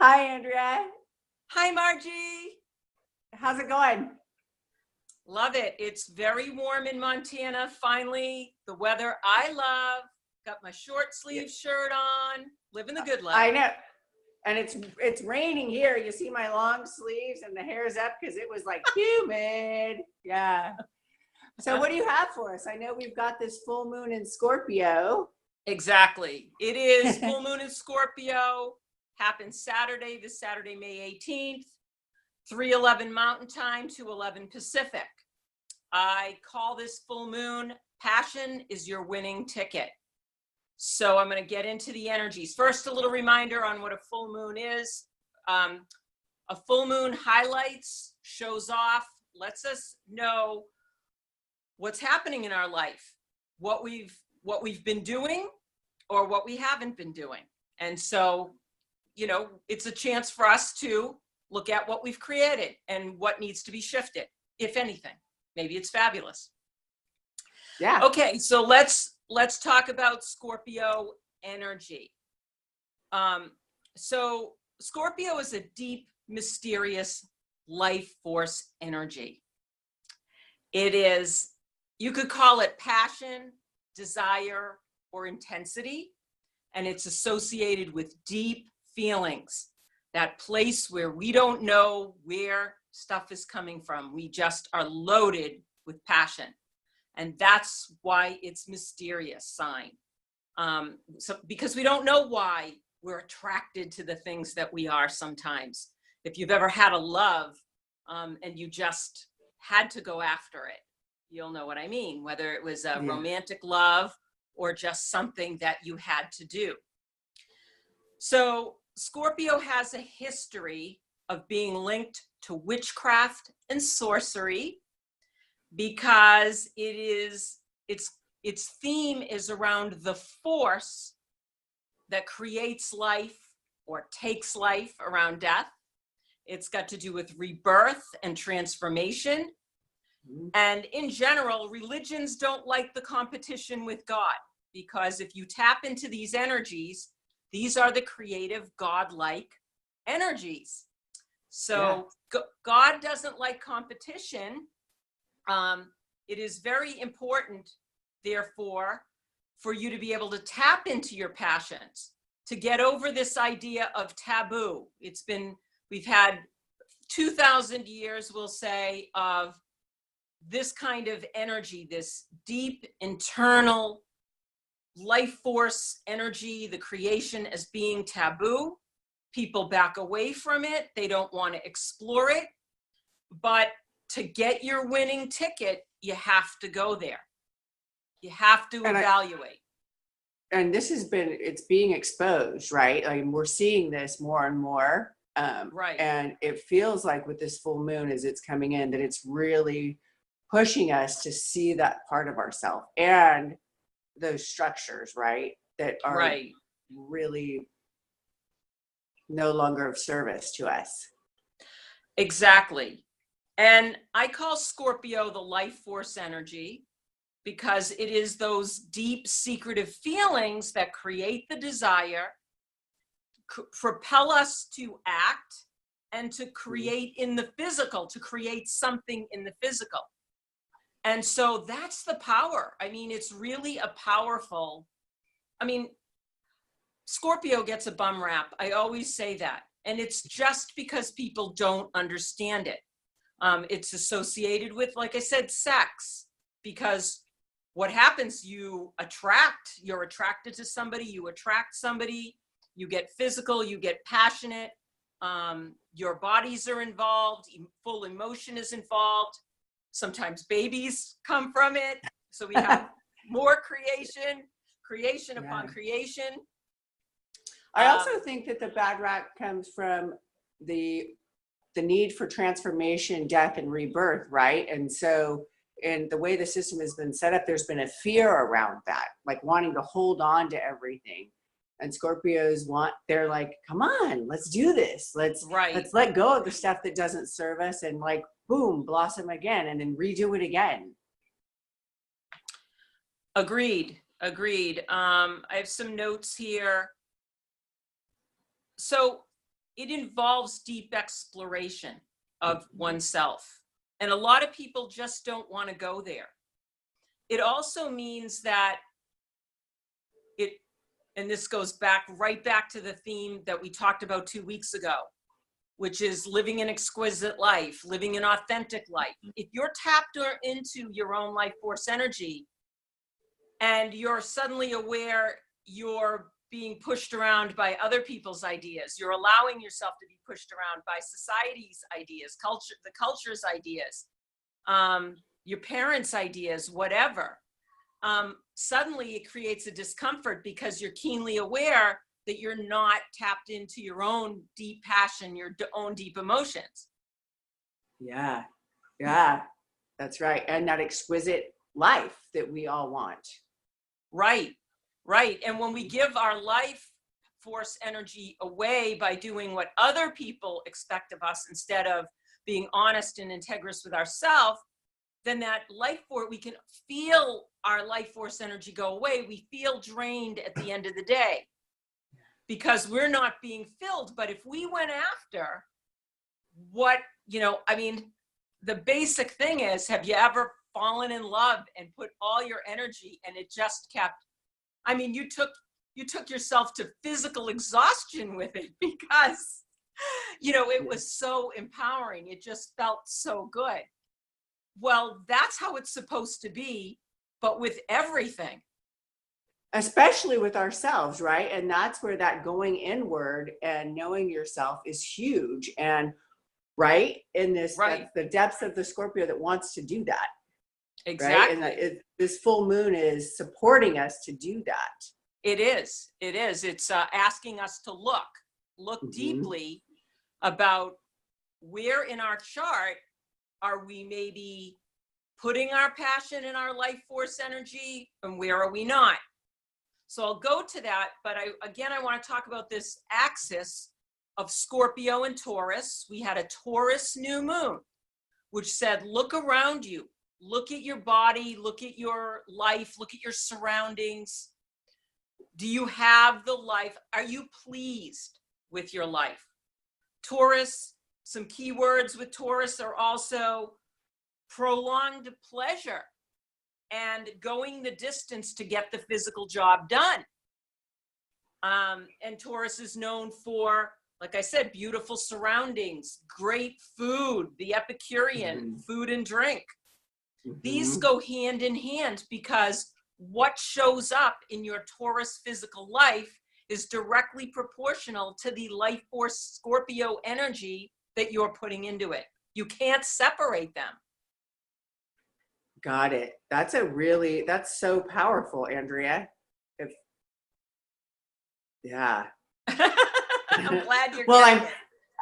Hi, Andrea. Hi, Margie. How's it going? Love it. It's very warm in Montana. Finally, the weather I love. Got my short sleeve shirt on, living the good life. I know. And it's raining here. You see my long sleeves and the hair's up because it was like humid. Yeah. So what do you have for us? I know we've got this full moon in Scorpio. Exactly. It is full moon in Scorpio. Happens Saturday, this Saturday, May 18th, 3:11 Mountain Time, 2:11 Pacific. I call this full moon, passion is your winning ticket. So I'm going to get into the energies. First, a little reminder on what a full moon is. A full moon highlights, shows off, lets us know what's happening in our life, what we've been doing or what we haven't been doing. And so, you know, it's a chance for us to look at what we've created and what needs to be shifted, if anything. Maybe it's fabulous. Yeah. Okay, so let's talk about Scorpio energy. So Scorpio is a deep, mysterious life force energy. It is, you could call it passion, desire, or intensity, and it's associated with deep feelings, that place where we don't know where stuff is coming from. We just are loaded with passion. And that's why it's mysterious sign. So because we don't know why we're attracted to the things that we are sometimes. If you've ever had a love and you just had to go after it, you'll know what I mean, whether it was a romantic love or just something that you had to do. So Scorpio has a history of being linked to witchcraft and sorcery because its theme is around the force that creates life or takes life around death. It's got to do with rebirth and transformation. And in general, religions don't like the competition with God, because if you tap into these energies, these are the creative, godlike energies. So God doesn't like competition. It is very important, therefore, for you to be able to tap into your passions, to get over this idea of taboo. We've had 2,000 years, we'll say, of this kind of energy, this deep internal life force energy, the creation as being taboo. People back away from it. They don't want to explore it. But to get your winning ticket, you have to go there. You have to evaluate. And this it's being exposed, right? Like we're seeing this more and more. Right. And it feels like with this full moon as it's coming in, that it's really pushing us to see that part of ourselves and those structures, right? That are really no longer of service to us. Exactly. And I call Scorpio the life force energy because it is those deep, secretive feelings that create the desire, propel us to act, and to create in the physical, to create something in the physical. And so that's the power. I mean, it's really a powerful, Scorpio gets a bum rap. I always say that. And it's just because people don't understand it. It's associated with, like I said, sex, because what happens, you're attracted to somebody, you attract somebody, you get physical, you get passionate, your bodies are involved, full emotion is involved. Sometimes babies come from it. So we have more creation upon creation. I also think that the bad rap comes from the need for transformation, death, and rebirth, right? And so in the way the system has been set up, there's been a fear around that, like wanting to hold on to everything. And Scorpios they're like, come on, let's do this. Let's let go of the stuff that doesn't serve us and like, boom, blossom again and then redo it again. Agreed. I have some notes here. So it involves deep exploration of oneself. And a lot of people just don't want to go there. It also means that and this goes right back to the theme that we talked about 2 weeks ago, which is living an exquisite life, living an authentic life. If you're tapped into your own life force energy and you're suddenly aware you're being pushed around by other people's ideas, you're allowing yourself to be pushed around by society's ideas, the culture's ideas, your parents' ideas, whatever. Suddenly it creates a discomfort because you're keenly aware that you're not tapped into your own deep passion, your own deep emotions. Yeah, that's right. And that exquisite life that we all want. Right. And when we give our life force energy away by doing what other people expect of us instead of being honest and integrous with ourselves, then that life force, we can feel our life force energy go away. We feel drained at the end of the day because we're not being filled. But if we went after what, the basic thing is, have you ever fallen in love and put all your energy and it just kept, you took yourself to physical exhaustion with it because, it was so empowering. It just felt so good. Well, that's how it's supposed to be, but with everything. Especially with ourselves, right? And that's where that going inward and knowing yourself is huge. And right in this, that's the depths of the Scorpio that wants to do that. Exactly. Right? And this full moon is supporting us to do that. It is. It's asking us to look deeply about where in our chart are we maybe putting our passion and our life force energy, and where are we not? So I'll go to that, but I want to talk about this axis of Scorpio and Taurus. We had a Taurus New Moon, which said, look around you, look at your body, look at your life, look at your surroundings. Do you have the life? Are you pleased with your life? Taurus, some keywords with Taurus are also prolonged pleasure and going the distance to get the physical job done. And Taurus is known for, like I said, beautiful surroundings, great food, the Epicurean, food and drink. These go hand in hand because what shows up in your Taurus physical life is directly proportional to the life force Scorpio energy that you're putting into it. You can't separate them. Got it. That's so powerful, Andrea. Yeah. I'm glad you're well,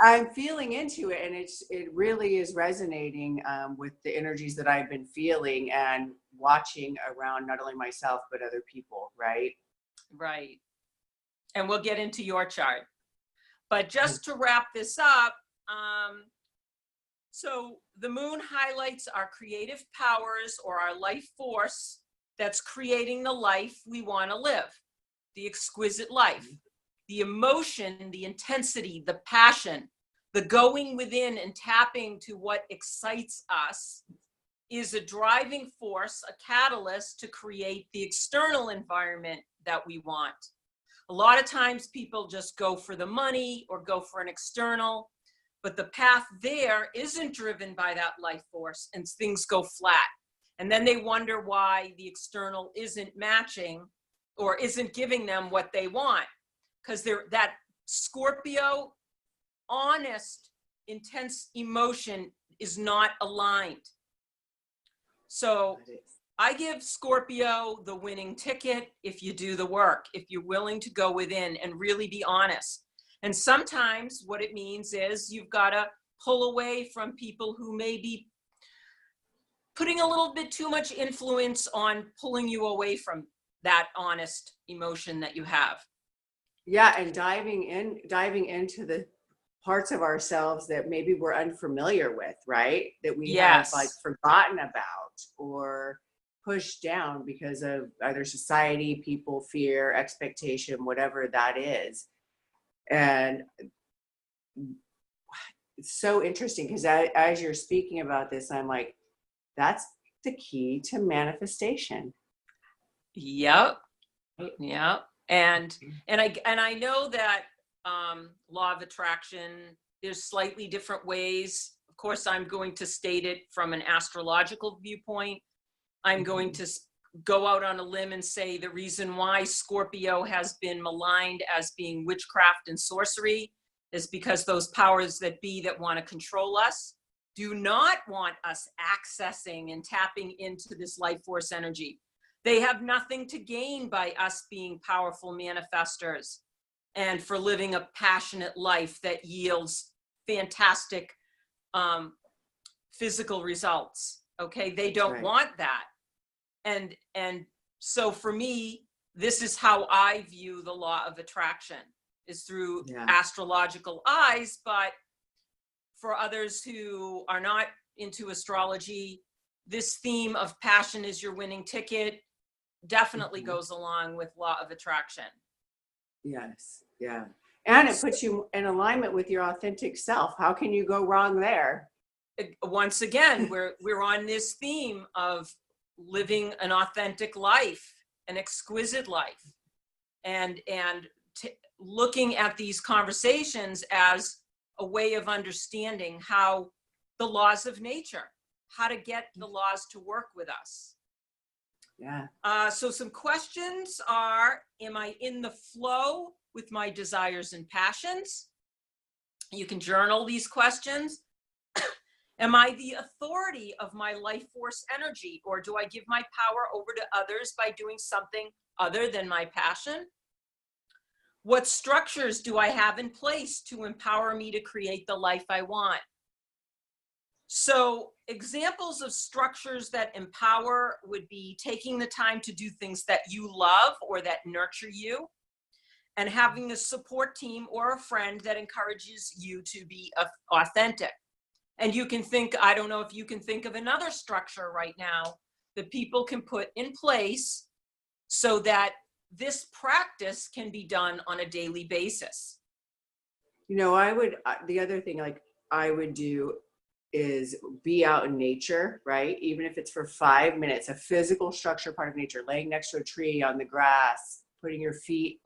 I'm feeling into it, and it really is resonating with the energies that I've been feeling and watching around not only myself but other people, right? Right. And we'll get into your chart. But just to wrap this up, so the moon highlights our creative powers or our life force that's creating the life we want to live, the exquisite life, the emotion, the intensity, the passion, the going within and tapping to what excites us is a driving force, a catalyst to create the external environment that we want. A lot of times people just go for the money or go for an external, but the path there isn't driven by that life force and things go flat. And then they wonder why the external isn't matching or isn't giving them what they want. Because that Scorpio, honest, intense emotion is not aligned. So I give Scorpio the winning ticket if you do the work, if you're willing to go within and really be honest. And sometimes what it means is you've got to pull away from people who may be putting a little bit too much influence on pulling you away from that honest emotion that you have. Yeah, and diving into the parts of ourselves that maybe we're unfamiliar with, right? That we have like forgotten about or pushed down because of either society, people, fear, expectation, whatever that is. And it's so interesting because as you're speaking about this, I'm like, that's the key to manifestation. Yep. Yep. And I know that law of attraction, there's slightly different ways. Of course, I'm going to state it from an astrological viewpoint. I'm going to go out on a limb and say the reason why Scorpio has been maligned as being witchcraft and sorcery is because those powers that be that want to control us do not want us accessing and tapping into this life force energy. They have nothing to gain by us being powerful manifestors and for living a passionate life that yields fantastic physical results. Okay, they don't want that. And so for me, this is how I view the law of attraction, is through astrological eyes. But for others who are not into astrology, this theme of passion is your winning ticket definitely goes along with law of attraction. Yes. Yeah. And it puts you in alignment with your authentic self. How can you go wrong there? Once again, we're on this theme of living an authentic life, an exquisite life, and looking at these conversations as a way of understanding how the laws of nature, how to get the laws to work with us. Yeah. So some questions are, am I in the flow with my desires and passions? You can journal these questions. Am I the authority of my life force energy, or do I give my power over to others by doing something other than my passion? What structures do I have in place to empower me to create the life I want? So examples of structures that empower would be taking the time to do things that you love or that nurture you, and having a support team or a friend that encourages you to be authentic. And you can think, I don't know if you can think of another structure right now that people can put in place so that this practice can be done on a daily basis. You know, the other thing like I would do is be out in nature, right? Even if it's for 5 minutes, a physical structure part of nature, laying next to a tree on the grass, putting your feet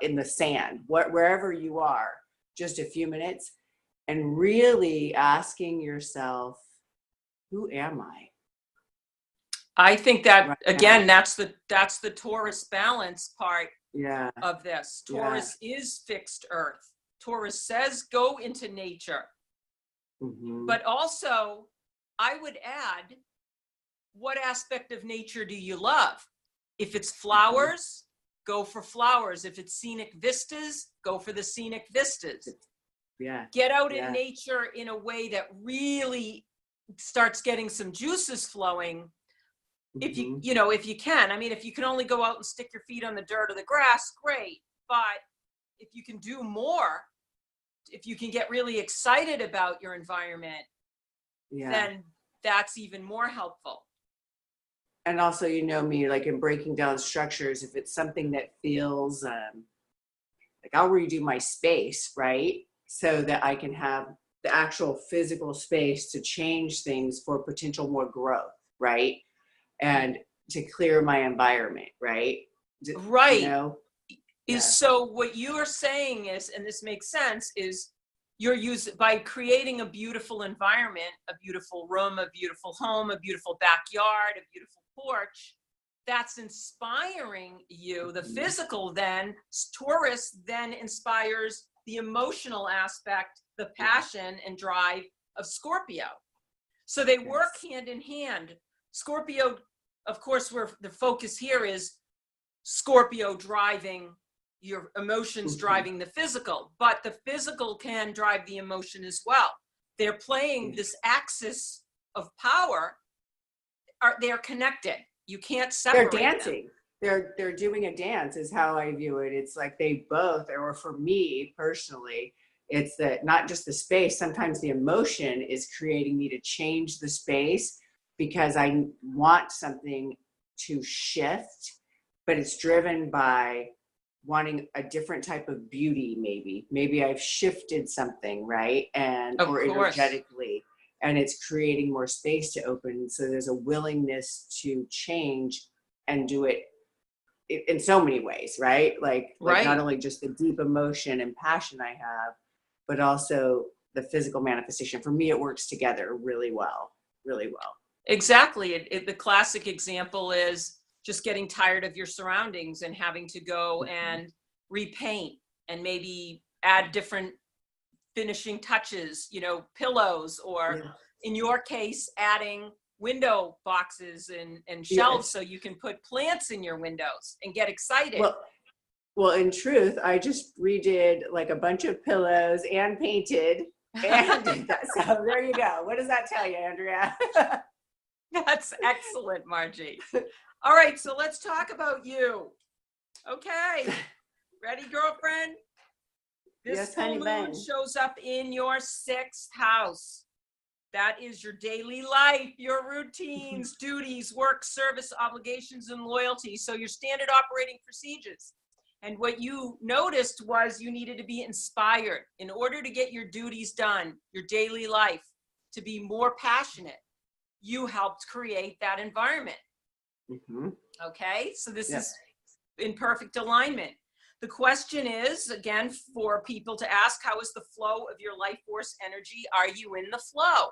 in the sand, wherever you are, just a few minutes, and really asking yourself, who am I? I think that, again, that's the Taurus balance part of this. Taurus is fixed earth. Taurus says, go into nature. But also, I would add, what aspect of nature do you love? If it's flowers, go for flowers. If it's scenic vistas, go for the scenic vistas. Get out in nature in a way that really starts getting some juices flowing. If if you can. I mean, if you can only go out and stick your feet on the dirt or the grass, great. But if you can do more, if you can get really excited about your environment, then that's even more helpful. And also, you know me, like in breaking down structures, if it's something that feels like I'll redo my space, right? So that I can have the actual physical space to change things for potential more growth, right? And to clear my environment, right? Right. You know? So what you are saying is, and this makes sense, is you're by creating a beautiful environment, a beautiful room, a beautiful home, a beautiful backyard, a beautiful porch, that's inspiring you. The physical then, Taurus then inspires the emotional aspect, the passion and drive of Scorpio. So they work hand in hand. Scorpio, of course, where the focus here is Scorpio driving your emotions, driving the physical, but the physical can drive the emotion as well. They're playing this axis of power. They're connected. You can't separate them. They're dancing. They're doing a dance is how I view it. It's like they both, or for me personally, it's that not just the space. Sometimes the emotion is creating me to change the space because I want something to shift, but it's driven by wanting a different type of beauty. Maybe I've shifted something, right? And Of or course. energetically, and it's creating more space to open. So there's a willingness to change and do it in so many ways, right? Like not Right. only just the deep emotion and passion I have, but also the physical manifestation. For me, it works together really well, really well. Exactly. The classic example is just getting tired of your surroundings and having to go and repaint and maybe add different finishing touches, you know, pillows, or Yeah. in your case, adding window boxes and shelves Yes. so you can put plants in your windows and get excited. Well, in truth, I just redid like a bunch of pillows and painted and did that. So there you go. What does that tell you, Andrea? That's excellent, Margie. All right, so let's talk about you. Okay, ready, girlfriend? This Yes, full honey moon bun. shows up in your 6th house. That is your daily life, your routines, duties, work, service, obligations, and loyalty. So your standard operating procedures. And what you noticed was you needed to be inspired in order to get your duties done, your daily life, to be more passionate. You helped create that environment. Mm-hmm. Okay, so this Yep. is in perfect alignment. The question is, again, for people to ask, how is the flow of your life force energy? Are you in the flow?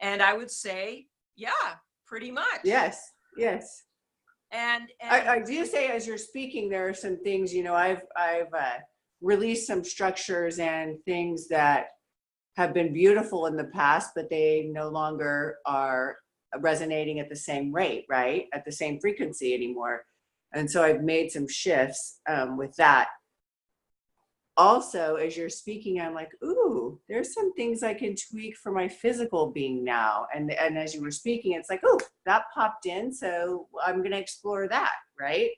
And I would say, yeah, pretty much. Yes. And I do say, as you're speaking, there are some things, you know, I've released some structures and things that have been beautiful in the past, but they no longer are resonating at the same rate, right? At the same frequency anymore. And so I've made some shifts with that. Also, as you're speaking, I'm like, ooh, there's some things I can tweak for my physical being now. And as you were speaking, it's like, oh, that popped in. So I'm going to explore that, right?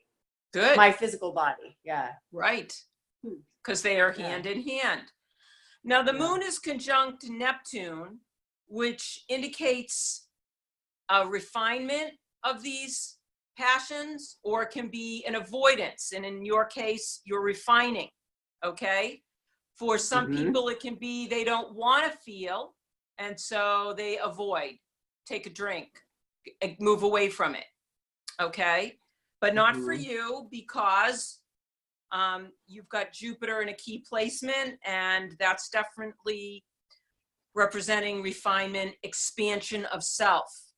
good. My physical body. Yeah. Right. Because they are Yeah. hand in hand. Now, the Yeah. moon is conjunct Neptune, which indicates a refinement of these passions, or it can be an avoidance. And in your case, you're refining. Okay. For some Mm-hmm. people, it can be they don't want to feel, and so they avoid, take a drink, move away from it. Okay. But not for Mm-hmm. you, because you've got Jupiter in a key placement, and that's definitely representing refinement, expansion of self.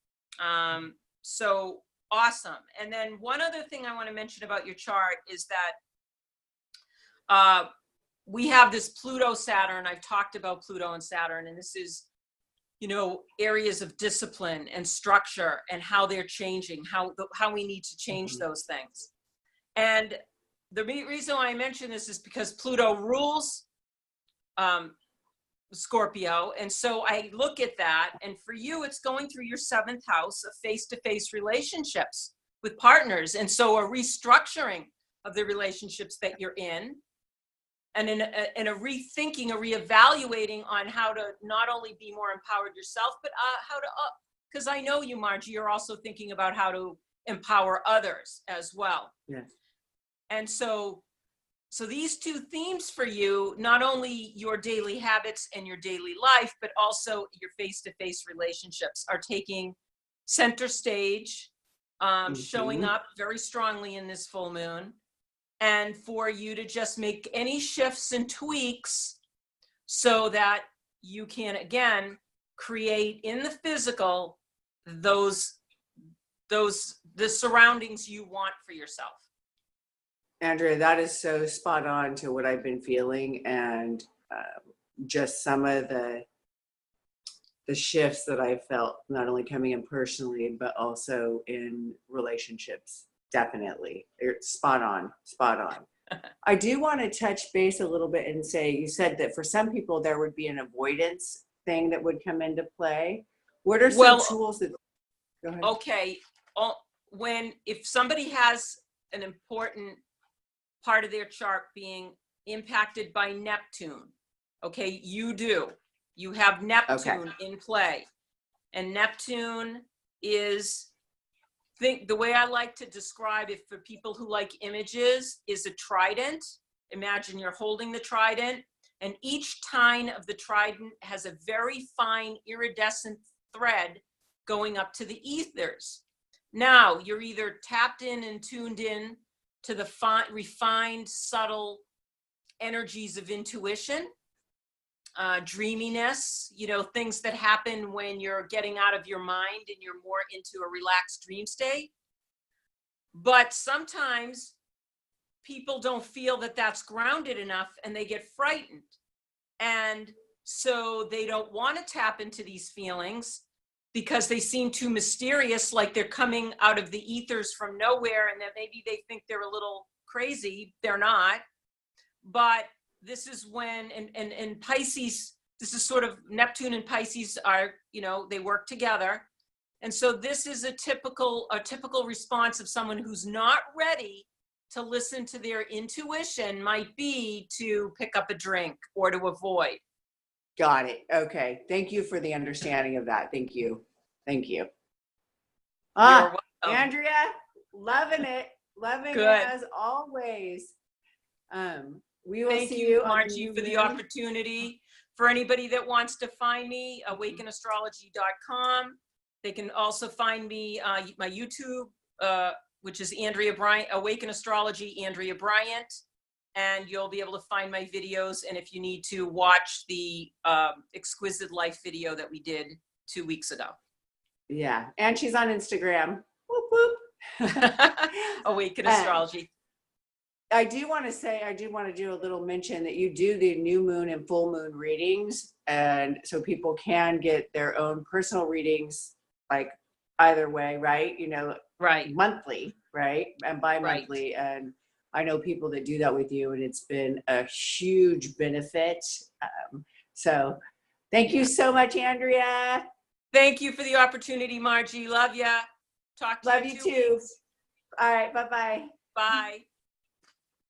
So awesome. And then one other thing I want to mention about your chart is that we have this Pluto Saturn. I've talked about Pluto and Saturn, and this is, you know, areas of discipline and structure and how they're changing, how we need to change those things. And the reason why I mention this is because Pluto rules Scorpio. And so I look at that, and for you, it's going through your 7th house of face-to-face relationships with partners. And so a restructuring of the relationships that you're in, and in a rethinking, a reevaluating on how to not only be more empowered yourself, but how to, because I know you, Margie, you're also thinking about how to empower others as well. Yes. And so these two themes for you, not only your daily habits and your daily life, but also your face-to-face relationships, are taking center stage, showing up very strongly in this full moon. And for you to just make any shifts and tweaks so that you can, again, create in the physical the surroundings you want for yourself. Andrea, that is so spot on to what I've been feeling, and just some of the shifts that I felt, not only coming in personally, but also in relationships. Definitely. It's spot on. I do want to touch base a little bit and say, you said that for some people there would be an avoidance thing that would come into play. What are some tools that, go ahead. Okay. If somebody has an important part of their chart being impacted by Neptune, okay, you have Neptune in play, and Neptune is think the way I like to describe it for people who like images is a trident. Imagine you're holding the trident, and each tine of the trident has a very fine iridescent thread going up to the ethers. Now you're either tapped in and tuned in to the refined, subtle energies of intuition, dreaminess, things that happen when you're getting out of your mind and you're more into a relaxed dream state. But sometimes people don't feel that that's grounded enough and they get frightened. And so they don't want to tap into these feelings because they seem too mysterious, like they're coming out of the ethers from nowhere, and that maybe they think they're a little crazy. They're not. But this is when, and Pisces, this is sort of Neptune and Pisces are, they work together. And so this is a typical response of someone who's not ready to listen to their intuition, might be to pick up a drink or to avoid. Got it. Okay. Thank you for the understanding of that. Thank you. Thank you. Andrea, loving it. Loving it as always. We will see you, Margie, for the opportunity. For anybody that wants to find me, awakenastrology.com. They can also find me, my YouTube, which is Andrea Bryant, Awaken Astrology, Andrea Bryant. And you'll be able to find my videos. And if you need to watch the Exquisite Life video that we did 2 weeks ago. Yeah. And she's on Instagram. Whoop, whoop. Awaken Astrology. I do want to do a little mention that you do the new moon and full moon readings. And so people can get their own personal readings, like either way, right? Right. Monthly, right? And bi-monthly. Right. And I know people that do that with you, and it's been a huge benefit. So thank you so much, Andrea. Thank you for the opportunity, Margie. Love ya. Talk to you. Love you too. All right. Bye-bye. Bye.